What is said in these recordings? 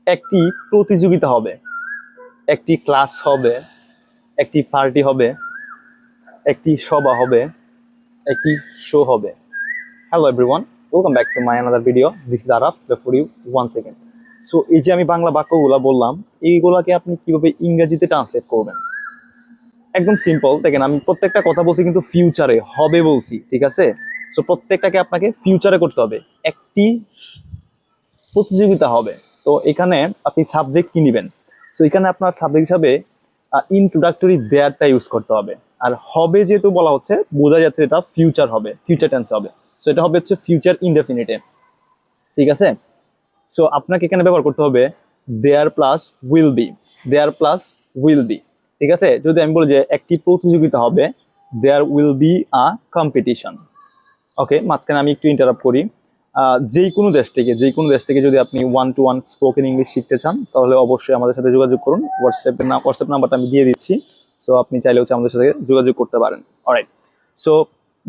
একটি প্রতিযোগিতা হবে, একটি ক্লাস হবে, একটি পার্টি হবে, একটি সভা হবে, একটি শো হবে। Hello everyone, welcome back to my another video. This is Araf for you one second. So এই যে আমি বাংলা বাক্যগুলো বললাম, এইগুলাকে আপনি কিভাবে ইংরেজিতে ট্রান্সলেট করবেন? একদম সিম্পল। দেখেন, আমি প্রত্যেকটা কথা বলছি কিন্তু ফিউচারে হবে বলছি, ঠিক আছে? সো প্রত্যেকটাকে আপনাকে ফিউচারে করতে হবে। একটি প্রতিযোগিতা হবে, তো এখানে আপনি সাবজেক্ট কি নেবেন? সো এখানে আপনার সাবজেক্ট হিসাবে ইন্ট্রোডাক্টরি দেয়ারটা ইউজ করতে হবে। আর হবে যেহেতু বলা হচ্ছে, বোঝা যাচ্ছে এটা ফিউচার হবে, ফিউচার টেন্স হবে। সো এটা হবে হচ্ছে ফিউচার ইনডেফিনিটে, ঠিক আছে? সো আপনাকে এখানে ব্যবহার করতে হবে there plus will be, there plus will be, ঠিক আছে? যদি আমি বলি যে একটি প্রতিযোগিতা হবে, there will be a competition. Okay, মাঝখানে আমি একটু ইন্টারাপ্ট করি। যে কোনো দেশ থেকে যদি আপনি 1-to-1 স্পোকেন ইংলিশ শিখতে চান, তাহলে অবশ্যই আমাদের সাথে যোগাযোগ করুন। হোয়াটসঅ্যাপ নাম্বারটা আমি দিয়ে দিচ্ছি। সো আপনি চাইলে হচ্ছে আমাদের সাথে যোগাযোগ করতে পারেন। অলরাইট। সো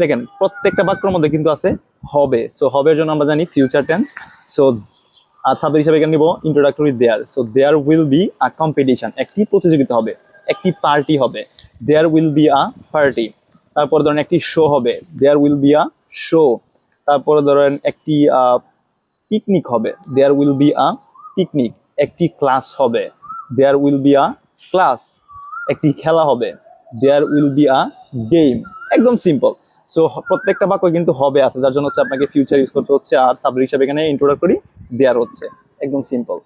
দেখেন, প্রত্যেকটা বাক্যের মধ্যে কিন্তু আছে হবে। সো হবের জন্য আমরা জানি ফিউচার টেন্স। সো আর সাবজেক্ট হিসাবে এখানে নিব introductory there. So there will be a competition, একটি প্রতিযোগিতা হবে। একটি পার্টি হবে, there will be a party. তারপর ধরেন একটি শো হবে, there will be a show. তারপরে ধরেন একটি পিকনিক হবে, there will be a picnic. একটি ক্লাস হবে, there will be a class. একটি খেলা হবে, there will be a game. একদম সিম্পল। সো প্রত্যেকটা বাক্য কিন্তু হবে আছে, যার জন্য হচ্ছে আপনাকে ফিউচার ইউজ করতে হচ্ছে, আর সাবজেক্ট হিসাবে এখানে ইন্ট্রোডাক্টরি দেয়ার হচ্ছে। একদম সিম্পল।